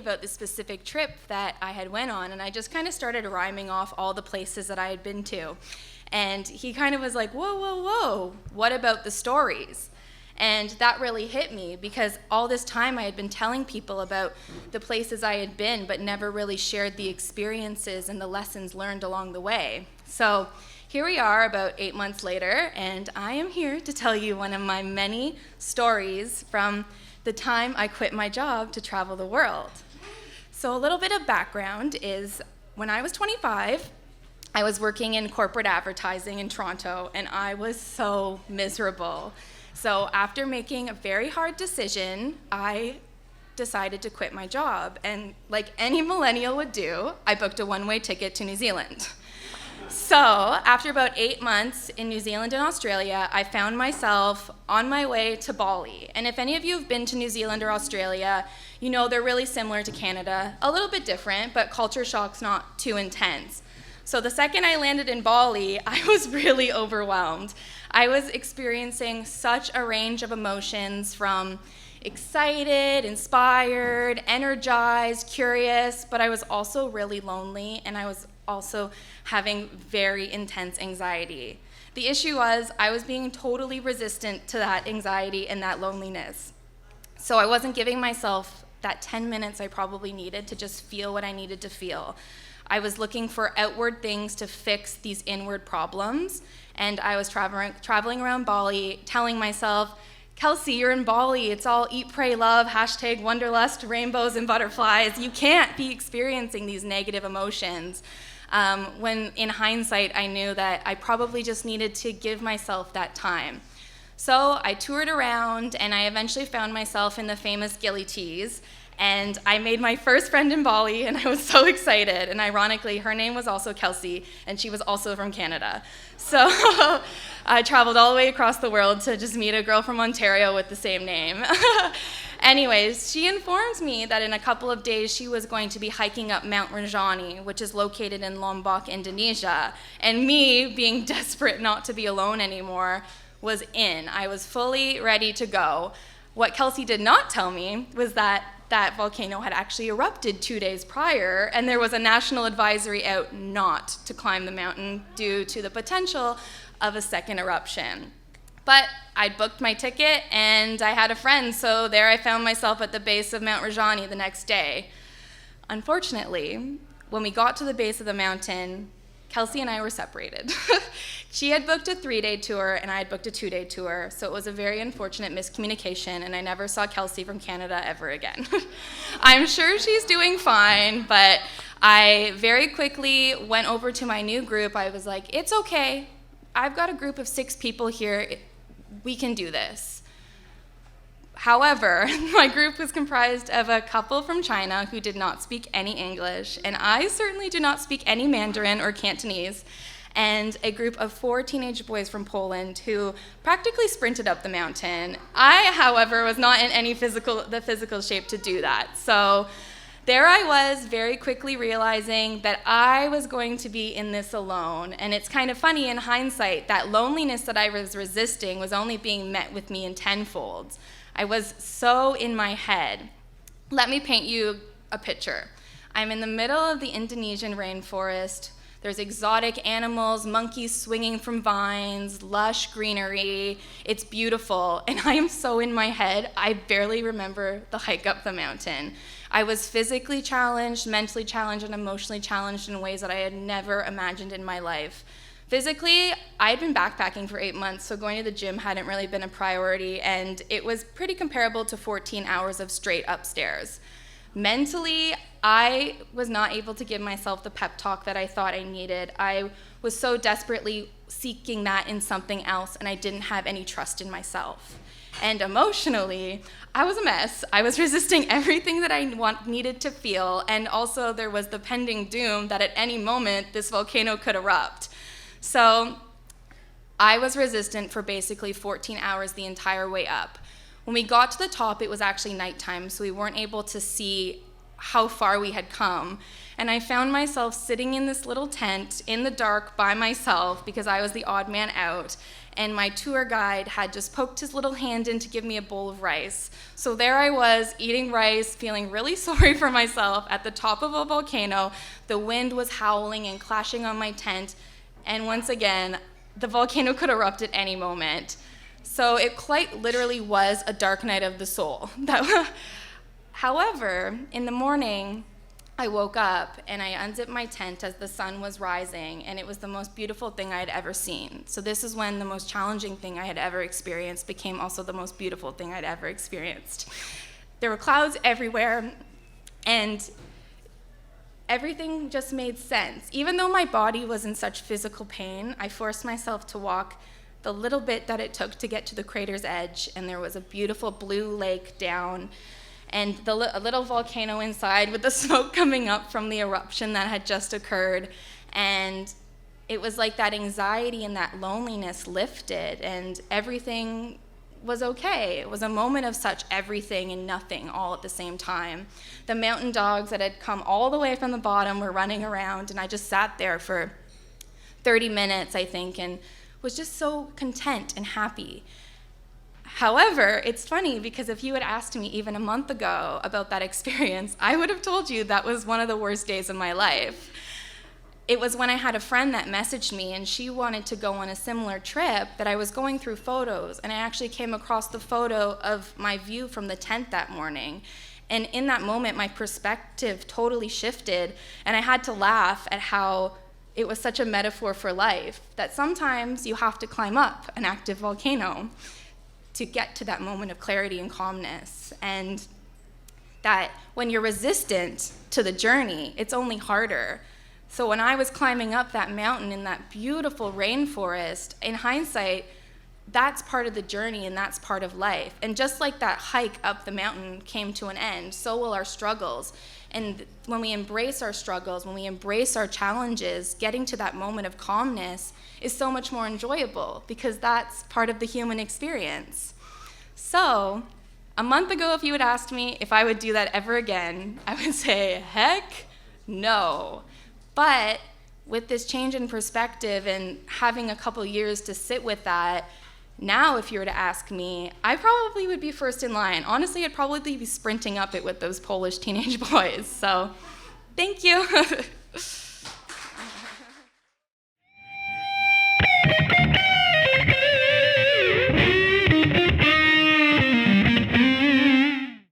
about this specific trip that I had went on, and I just kind of started rhyming off all the places that I had been to. And he kind of was like, whoa, whoa, whoa, what about the stories? And that really hit me because all this time I had been telling people about the places I had been, but never really shared the experiences and the lessons learned along the way. So here we are about 8 months later, and I am here to tell you one of my many stories from the time I quit my job to travel the world. So a little bit of background is when I was 25, I was working in corporate advertising in Toronto, and I was so miserable. So after making a very hard decision, I decided to quit my job. And like any millennial would do, I booked a one-way ticket to New Zealand. So after about 8 months in New Zealand and Australia, I found myself on my way to Bali. And if any of you have been to New Zealand or Australia, you know they're really similar to Canada, a little bit different, but culture shock's not too intense. So the second I landed in Bali, I was really overwhelmed. I was experiencing such a range of emotions from excited, inspired, energized, curious, but I was also really lonely, and I was also having very intense anxiety. The issue was I was being totally resistant to that anxiety and that loneliness. So I wasn't giving myself that 10 minutes I probably needed to just feel what I needed to feel. I was looking for outward things to fix these inward problems, and I was traveling around Bali telling myself, Kelsey, you're in Bali, it's all eat, pray, love, hashtag wanderlust, rainbows and butterflies. You can't be experiencing these negative emotions. When in hindsight, I knew that I probably just needed to give myself that time. So I toured around, and I eventually found myself in the famous Gili Teas, and I made my first friend in Bali, and I was so excited. And ironically, her name was also Kelsey, and she was also from Canada. So I traveled all the way across the world to just meet a girl from Ontario with the same name. Anyways, she informed me that in a couple of days she was going to be hiking up Mount Rinjani, which is located in Lombok, Indonesia. And me, being desperate not to be alone anymore, was in. I was fully ready to go. What Kelsey did not tell me was that that volcano had actually erupted 2 days prior, and there was a national advisory out not to climb the mountain due to the potential of a second eruption. But I'd booked my ticket, and I had a friend, so there I found myself at the base of Mount Rinjani the next day. Unfortunately, when we got to the base of the mountain, Kelsey and I were separated. She had booked a 3-day tour, and I had booked a 2-day tour, so it was a very unfortunate miscommunication, and I never saw Kelsey from Canada ever again. I'm sure she's doing fine, but I very quickly went over to my new group. I was like, it's okay. I've got a group of 6 people here. We can do this. However, my group was comprised of a couple from China who did not speak any English, and I certainly do not speak any Mandarin or Cantonese, and a group of 4 teenage boys from Poland who practically sprinted up the mountain. I, however, was not in any physical shape to do that. So there I was, very quickly realizing that I was going to be in this alone. And it's kind of funny in hindsight, that loneliness that I was resisting was only being met with me in tenfold. I was so in my head. Let me paint you a picture. I'm in the middle of the Indonesian rainforest. There's exotic animals, monkeys swinging from vines, lush greenery. It's beautiful, and I am so in my head, I barely remember the hike up the mountain. I was physically challenged, mentally challenged, and emotionally challenged in ways that I had never imagined in my life. Physically, I had been backpacking for 8 months, so going to the gym hadn't really been a priority, and it was pretty comparable to 14 hours of straight upstairs. Mentally, I was not able to give myself the pep talk that I thought I needed. I was so desperately seeking that in something else, and I didn't have any trust in myself. And emotionally, I was a mess. I was resisting everything that I needed to feel, and also there was the pending doom that at any moment this volcano could erupt. So I was resistant for basically 14 hours the entire way up. When we got to the top, it was actually nighttime, so we weren't able to see how far we had come. And I found myself sitting in this little tent in the dark by myself because I was the odd man out. And my tour guide had just poked his little hand in to give me a bowl of rice. So there I was, eating rice, feeling really sorry for myself at the top of a volcano. The wind was howling and clashing on my tent. And once again, the volcano could erupt at any moment. So it quite literally was a dark night of the soul. However, in the morning, I woke up and I unzipped my tent as the sun was rising, and it was the most beautiful thing I had ever seen. So this is when the most challenging thing I had ever experienced became also the most beautiful thing I'd ever experienced. There were clouds everywhere, and everything just made sense. Even though my body was in such physical pain, I forced myself to walk the little bit that it took to get to the crater's edge, and there was a beautiful blue lake down, and a little volcano inside with the smoke coming up from the eruption that had just occurred. And it was like that anxiety and that loneliness lifted, and everything was okay. It was a moment of such everything and nothing all at the same time. The mountain dogs that had come all the way from the bottom were running around, and I just sat there for 30 minutes, I think, and was just so content and happy. However, it's funny because if you had asked me even a month ago about that experience, I would have told you that was one of the worst days of my life. It was when I had a friend that messaged me, and she wanted to go on a similar trip, that I was going through photos, and I actually came across the photo of my view from the tent that morning. And in that moment, my perspective totally shifted, and I had to laugh at how it was such a metaphor for life, that sometimes you have to climb up an active volcano to get to that moment of clarity and calmness, and that when you're resistant to the journey, it's only harder. So when I was climbing up that mountain in that beautiful rainforest, in hindsight, that's part of the journey and that's part of life. And just like that hike up the mountain came to an end, so will our struggles. And when we embrace our struggles, when we embrace our challenges, getting to that moment of calmness is so much more enjoyable because that's part of the human experience. So, a month ago, if you had asked me if I would do that ever again, I would say, heck no. But with this change in perspective and having a couple years to sit with that, now if you were to ask me, I probably would be first in line. Honestly, I'd probably be sprinting up it with those Polish teenage boys. So, thank you.